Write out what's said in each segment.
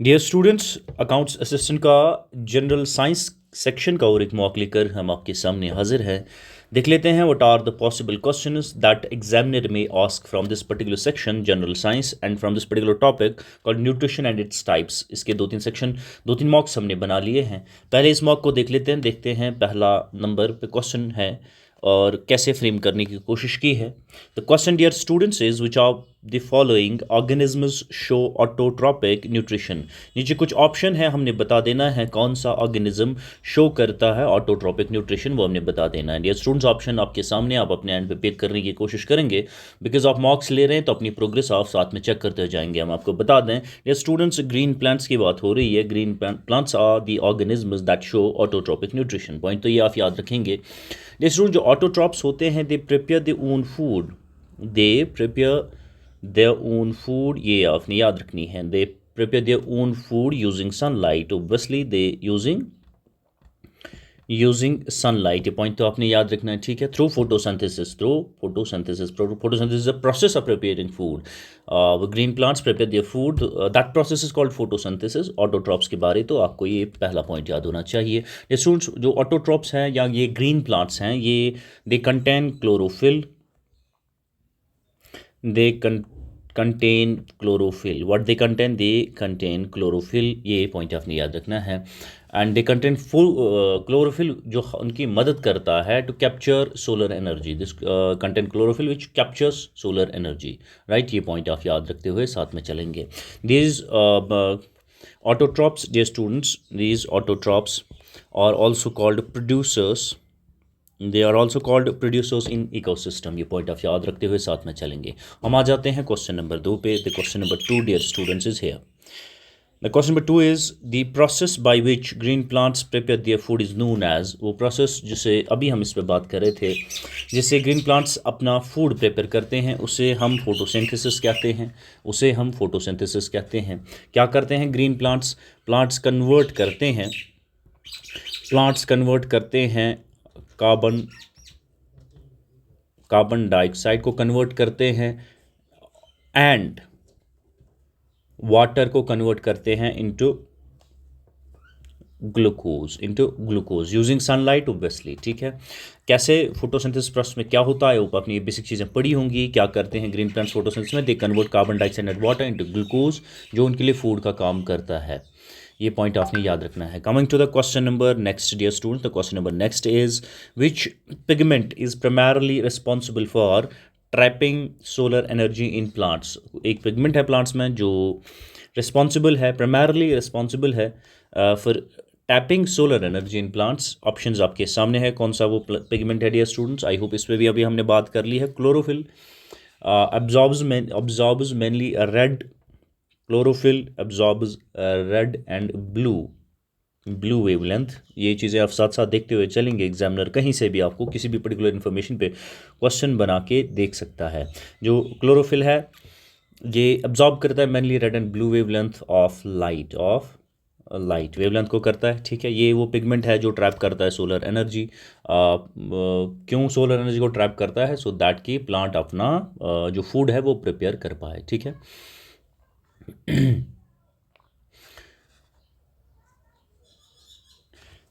Dear students, accounts assistant का general science section का और एक मॉक लेकर हम आपके सामने हाजिर हैं। देख लेते हैं what are the possible questions that examiner may ask from this particular section general science and from this particular topic called nutrition and its types. इसके दो तीन सेक्शन, दो तीन मॉक्स हमने बना लिए हैं। पहले इस मॉक को देख लेते हैं, देखते हैं पहला नंबर पे क्वेश्चन है और कैसे फ्रेम करने की कोशिश की है। The question dear students is which are the following organisms show autotrophic nutrition. नीचे कुछ ऑप्शन है, हमने बता देना है कौन सा ऑर्गेनिज्म शो करता है ऑटोट्रॉपिक न्यूट्रिशन, वो हमने बता देना है। डियर स्टूडेंट्स, ऑप्शन आपके सामने, आप अपने एंड पे पिक करने की कोशिश करेंगे। बिकॉज आप मॉक्स ले रहे हैं तो अपनी प्रोग्रेस आप साथ में चेक करते जाएंगे। हम आपको बता दें डियर स्टूडेंट्स, ग्रीन प्लांट्स की बात हो रही है। Green plants are the organisms that show autotrophic nutrition. Point तो ये आप याद रखेंगे। डियर स्टूडेंट, जो ऑटोट्रॉप्स होते हैं they prepare the own food, they prepare their own food, ये आपने याद रखनी है। They prepare their own food using sunlight, obviously they using sunlight, ये पॉइंट तो आपने याद रखना है, ठीक है। Through photosynthesis, photosynthesis a process of preparing food. Green plants prepare their food, that process is called photosynthesis. Autotrophs के बारे तो आपको ये पहला पॉइंट याद होना चाहिए। ये स्टूडेंट्स, जो ऑटोट्रॉप्स हैं या ये ग्रीन प्लांट्स हैं, ये they contain chlorophyll, they contain chlorophyll. What they contain? They contain chlorophyll, ये पॉइंट आपने याद रखना है। And they contain full chlorophyll, जो उनकी मदद करता है to capture solar energy. This contain chlorophyll which captures solar energy, right. ये पॉइंट आप याद रखते हुए साथ में चलेंगे। These autotrophs, dear students, these autotrophs are also called producers, they are also called producers in ecosystem. ये पॉइंट आप याद रखते हुए साथ में चलेंगे। हम आ जाते हैं क्वेश्चन नंबर 2 पे। The question number 2 dear students is here. The question number 2 is the process by which green plants prepare their food is known as. वो प्रोसेस जिसे अभी हम इस पर बात कर रहे थे, जिससे ग्रीन प्लांट्स अपना फूड प्रिपेयर करते हैं, उसे हम फोटोसिंथेसिस कहते हैं। उसे हम फोटोसिंथेसिस कहते हैं। क्या करते हैं ग्रीन प्लांट्स? प्लांट्स कन्वर्ट करते हैं, प्लांट्स कन्वर्ट करते हैं कार्बन डाइऑक्साइड को कन्वर्ट करते हैं एंड वाटर को कन्वर्ट करते हैं into glucose using sunlight, obviously, ठीक है। कैसे फोटोसिंथेसिस प्रोसेस में क्या होता है, ऊपर अपनी बेसिक चीज़ें पढ़ी होंगी। क्या करते हैं ग्रीन प्लांट्स फोटोसिंथेसिस में? They convert carbon dioxide and water into glucose, जो उनके लिए फूड का काम करता है। ये पॉइंट आपने याद रखना है। Coming to the question number next dear student, the question number next is which pigment is primarily responsible for trapping solar energy in plants. एक पिगमेंट है प्लांट्स में जो रिस्पॉन्सिबल है, प्राइमरली रिस्पॉन्सिबल है for tapping solar energy in plants. Options आपके सामने है, कौन सा वो पिगमेंट है डियर स्टूडेंट्स। आई होप इस पर भी अभी हमने बात कर ली है। Chlorophyll absorbs mainly a red, chlorophyll absorbs red and blue wavelength. ये चीज़ें आप साथ साथ देखते हुए चलेंगे। एग्जामिनर कहीं से भी आपको किसी भी पर्टिकुलर इन्फॉर्मेशन पे क्वेश्चन बना के देख सकता है। जो क्लोरोफिल है ये अब्जॉर्ब करता है mainly red and blue wavelength of light wavelength को करता है, ठीक है। ये वो पिगमेंट है जो ट्रैप करता है सोलर एनर्जी। क्यों सोलर एनर्जी को ट्रैप करता है? सो दैट कि प्लांट अपना जो फूड है वो प्रिपेयर कर पाए, ठीक है।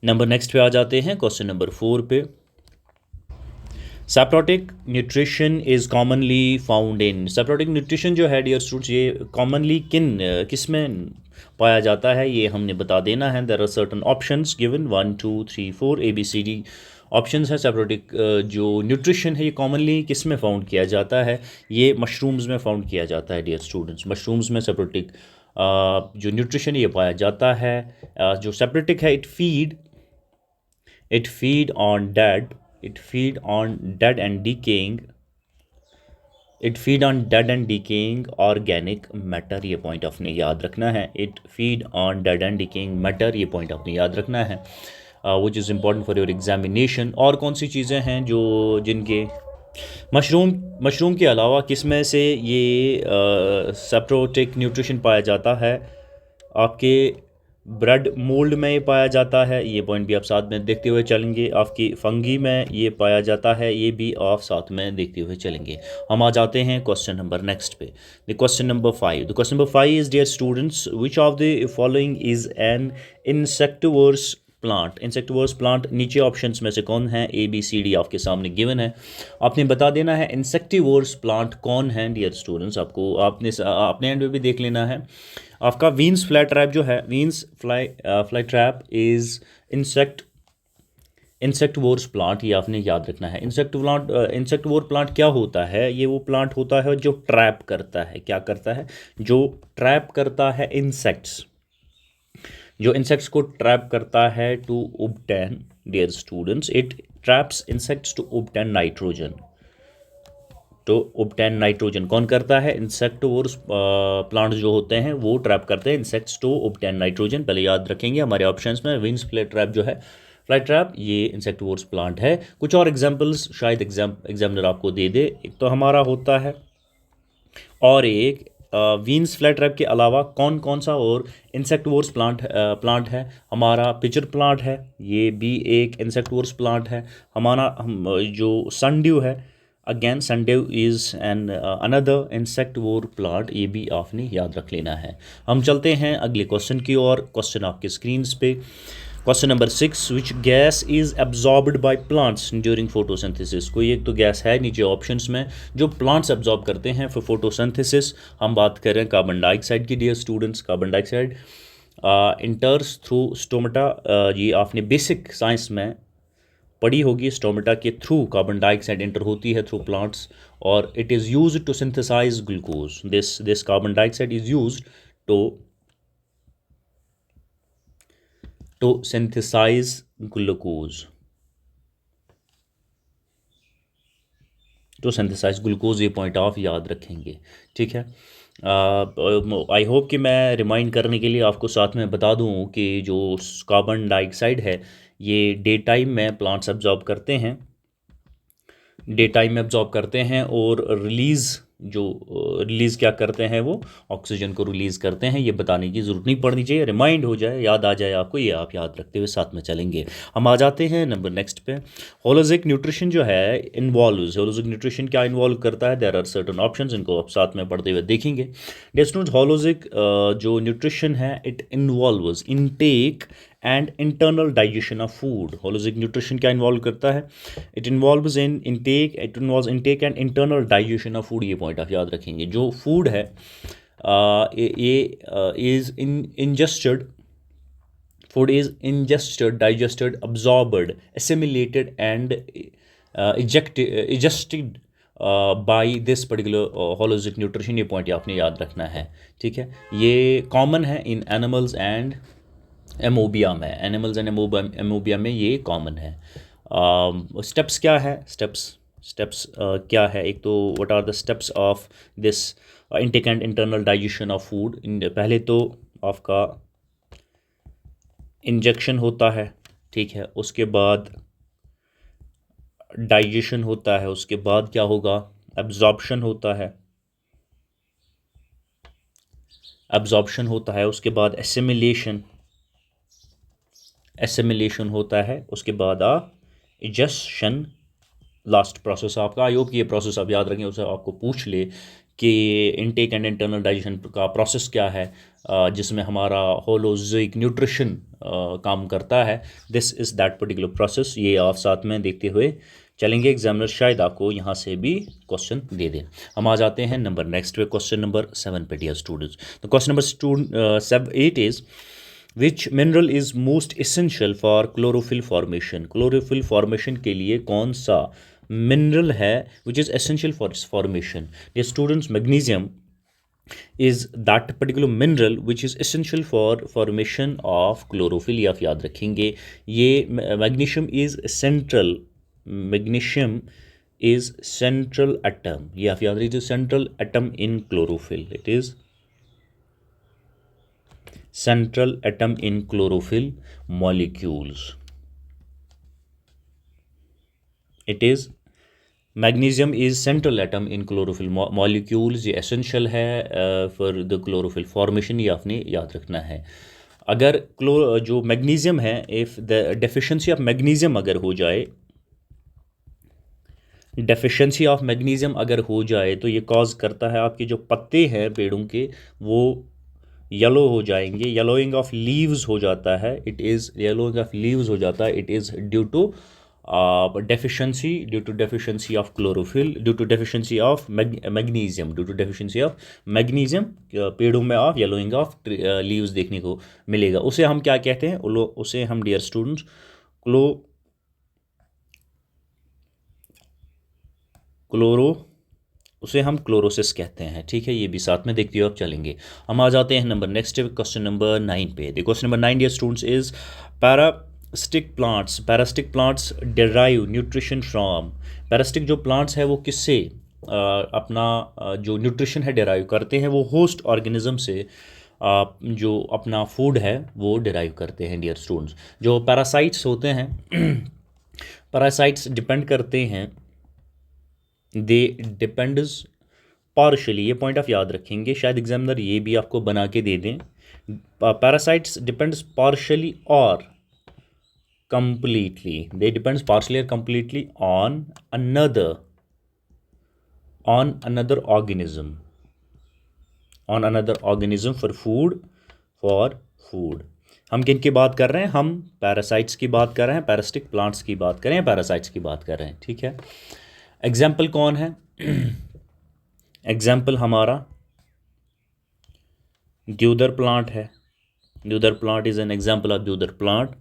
नंबर नेक्स्ट पे आ जाते हैं, क्वेश्चन नंबर 4 पे। Saprotrophic nutrition is commonly found in. Saprotrophic nutrition जो है डियर स्टूडेंट्स, ये कॉमनली किस में पाया जाता है, ये हमने बता देना है। There are certain options given 1 2 3 4 ABCD options है। सेप्रोटिक जो न्यूट्रिशन है ये कॉमनली किस में फाउंड किया जाता है? ये मशरूम्स में फाउंड किया जाता है डियर स्टूडेंट्स। मशरूम्स में सेप्रोटिक जो न्यूट्रिशन ये पाया जाता है। जो सेप्रोटिक है it feed on dead and decaying organic matter। ये पॉइंट आपने याद रखना है। it feed on dead and decaying matter, ये पॉइंट आपने याद रखना है, which is important for your examination। और कौन सी चीज़ें हैं जो जिनके मशरूम के अलावा किस में से ये सेप्रोटिक न्यूट्रिशन पाया जाता है? आपके ब्रेड मोल्ड में ये पाया जाता है, ये पॉइंट भी आप साथ में देखते हुए चलेंगे। आपकी फंगी में ये पाया जाता है, ये भी आप साथ में देखते हुए चलेंगे। हम आ जाते हैं क्वेश्चन नंबर नेक्स्ट पे। The question number 5, the question number 5 is dear students, which of the following is an insectivorous plant. Insectivorous plant नीचे ऑप्शंस में से कौन है? ए बी सी डी आपके सामने गिवन है, आपने बता देना है इंसेक्टिवर्स प्लांट कौन है डियर स्टूडेंट्स। आपको आपने अपने एंड में भी देख लेना है। आपका वीन्स फ्लाई ट्रैप जो है, Venus fly trap is insectivorous plant, ये आपने याद रखना है। इंसेक्टवोर प्लांट क्या होता है? ये वो प्लांट होता है जो ट्रैप करता है। क्या करता है? जो ट्रैप करता है इंसेक्ट्स, जो इंसेक्ट्स को ट्रैप करता है to obtain, dear students, it traps insects to obtain nitrogen. तो ऑब्टेन नाइट्रोजन कौन करता है? इंसेक्टिवर्स प्लांट जो होते हैं वो ट्रैप करते हैं इंसेक्ट्स टू ऑब्टेन नाइट्रोजन। पहले याद रखेंगे हमारे ऑप्शंस में विंस फ्लाई ट्रैप जो है, फ्लाई ट्रैप, ये इंसेक्टिवर्स प्लांट है। कुछ और एग्जांपल्स शायद एग्जामिनर आपको दे दे। एक तो हमारा होता है, और एक वीन्स फ्लाई ट्रैप के अलावा कौन कौन सा और इंसेक्टिवर्स प्लांट है? हमारा पिचर प्लांट है, ये भी एक इंसेक्टिवर्स प्लांट है। हमारा जो सनड्यू है, again sundew is an another insectivore plant, ये भी आपने याद रख लेना है। हम चलते हैं अगले क्वेश्चन की ओर। क्वेश्चन आपके स्क्रीन पे, question number 6, which gas is absorbed by plants during photosynthesis. कोई एक तो गैस है नीचे ऑप्शंस में जो प्लांट्स एब्जॉर्ब करते हैं फॉर फोटोसिंथेसिस। हम बात कर रहे हैं कार्बन डाइऑक्साइड की dear students. Carbon dioxide enters through stomata, ये आपने बेसिक साइंस में पढ़ी होगी। स्टोमेटा के थ्रू कार्बन डाइऑक्साइड इंटर होती है थ्रू प्लांट्स, और it is used to synthesise glucose. This carbon dioxide is used to synthesize glucose, तो सिंथेसाइज ग्लूकोज, ये पॉइंट आप याद रखेंगे, ठीक है। आई होप कि मैं रिमाइंड करने के लिए आपको साथ में बता दूं कि जो कार्बन डाइऑक्साइड है ये डे टाइम में प्लांट्स एब्जॉर्ब करते हैं, डे टाइम में एब्जॉर्ब करते हैं, और रिलीज़ क्या करते हैं? वो ऑक्सीजन को रिलीज़ करते हैं। ये बताने की ज़रूरत नहीं पड़नी चाहिए, रिमाइंड हो जाए, याद आ जाए आपको, ये आप याद रखते हुए साथ में चलेंगे। हम आ जाते हैं नंबर नेक्स्ट पे। होलोजिक न्यूट्रिशन जो है इन्वॉल्व्स, होलोजिक न्यूट्रिशन क्या इन्वॉल्व करता है? देयर आर सर्टन ऑप्शंस, इनको आप साथ में पढ़ते हुए देखेंगे। डियर स्टूडेंट्स, होलोजिक जो न्यूट्रिशन है it involves intake and internal digestion of food. Holozoic nutrition क्या इन्वॉल्व करता है? It involves in intake, it involves intake and internal digestion of food. ये पॉइंट आप याद रखेंगे। जो फूड है ये is ingested, food is ingested, digested, absorbed, assimilated and egested by this particular holozoic nutrition. ये पॉइंट आपने याद रखना है, ठीक है। ये कॉमन है इन एनिमल्स एंड एमोबिया में, एनिमल्स एंड एमोबिया में ये कॉमन है। स्टेप्स क्या है? स्टेप्स क्या है? एक तो what are the steps of this intake and internal digestion of food. पहले तो आपका इंजेक्शन होता है, ठीक है, उसके बाद डाइजेशन होता है, उसके बाद क्या होगा? एब्जॉर्प्शन होता है, एब्जॉर्प्शन होता है, उसके बाद एसिमिलेशन होता है, उसके बाद इजेशन लास्ट प्रोसेस आपका। आई होप कि ये प्रोसेस आप याद रखें, उसे आपको पूछ ले कि इनटेक एंड इंटरनल डाइजेशन का प्रोसेस क्या है, जिसमें हमारा होलोजिक न्यूट्रिशन काम करता है। This is that particular process. ये आप साथ में देखते हुए चलेंगे, एग्जामिनर शायद आपको यहाँ से भी क्वेश्चन दे दें। हम आ जाते हैं नंबर नेक्स्ट पे, क्वेश्चन नंबर 7 पे डियर स्टूडेंट्स। तो question number 8 is which mineral is most essential for chlorophyll formation. Chlorophyll formation के लिए कौन सा मिनरल है which is essential for its formation? Dear students, magnesium is that particular mineral which is essential for formation of chlorophyll। ये आप याद रखेंगे। ये magnesium is central, magnesium is central atom, ये आप याद रखिए, central atom in chlorophyll. It is central atom in chlorophyll molecules। it is magnesium is central atom in chlorophyll molecules. ये एसेंशियल है फॉर द क्लोरोफिल फॉर्मेशन, ये आपने याद रखना है। अगर क्लो जो मैग्नीशियम है, if the deficiency of magnesium अगर हो जाए, डेफिशिएंसी ऑफ मैग्नीशियम अगर हो जाए तो ये कॉज करता है आपके जो पत्ते हैं पेड़ों के वो येलो हो जाएंगे, येलोइंग ऑफ लीव्स हो जाता है, it is yellowing of leaves हो जाता है, it is due to deficiency, due to deficiency of chlorophyll, due to deficiency of magnesium, due to deficiency of magnesium पेड़ों में ऑफ येलोइंग ऑफ लीव्स देखने को मिलेगा। उसे हम क्या कहते हैं, उसे हम डियर स्टूडेंट्स क्लोरो उसे हम क्लोरोसिस कहते हैं। ठीक है, ये भी साथ में देखते हो आप चलेंगे। हम आ जाते हैं नंबर नेक्स्ट क्वेश्चन नंबर 9 पे। The question number 9 dear students is parasitic plants derive nutrition from. Parasitic जो प्लांट्स है वो किससे अपना जो न्यूट्रिशन है डिराइव करते हैं, वो होस्ट ऑर्गेनिज्म से जो अपना फूड है वो डिराइव करते हैं डियर स्टूडेंट्स। जो पैरासाइट्स होते हैं पैरासाइट्स डिपेंड करते हैं, दे डिपेंड्स पार्शली, ये पॉइंट आप याद रखेंगे, शायद एग्जामिनर ये भी आपको बना के दे दें। पैरासाइट्स डिपेंड्स पार्शली और completely, they depends partially or completely on another organism, on another organism for food। हम किन की बात कर रहे हैं, हम पैरासाइट्स की बात कर रहे हैं, पैरासिटिक प्लांट्स की बात कर रहे हैं, पैरासाइट्स की बात कर रहे हैं। ठीक है, एग्जाम्पल कौन है एग्जाम्पल हमारा द्यूदर प्लांट है। Dodder plant is an example of dodder plant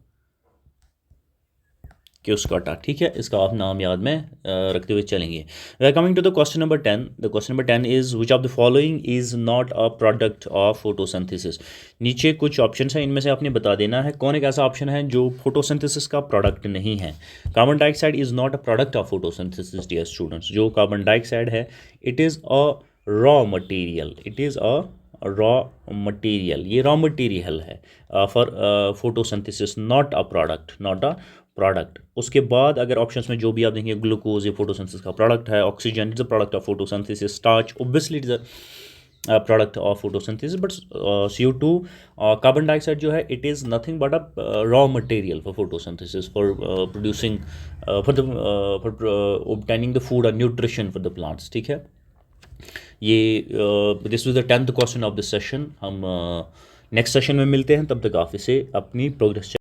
कि उसका काटा। ठीक है, इसका आप नाम याद में रखते हुए चलेंगे। We are coming to the question number 10। The question number 10 is which of the following is not a product of photosynthesis. नीचे कुछ ऑप्शंस हैं, इनमें से आपने बता देना है कौन एक ऐसा ऑप्शन है जो फोटोसिंथेसिस का प्रोडक्ट नहीं है। Carbon dioxide is not a product of photosynthesis dear students. जो कार्बन डाइऑक्साइड है it is a raw material, it is a raw material, ये रॉ मटेरियल है for photosynthesis, not a product, not a product. उसके बाद अगर options में जो भी आप देखेंगे, ग्लूकोज ये फोटोसिंथेसिस का प्रोडक्ट है, oxygen is a product of photosynthesis, starch obviously is a product of photosynthesis, but CO2 carbon dioxide जो है it is nothing but a raw material for photosynthesis, for producing for obtaining the food और nutrition for the plants. ठीक है, ये this was the 10th question of this session. हम next session में मिलते हैं, तब तक आप इसे अपनी प्रोग्रेस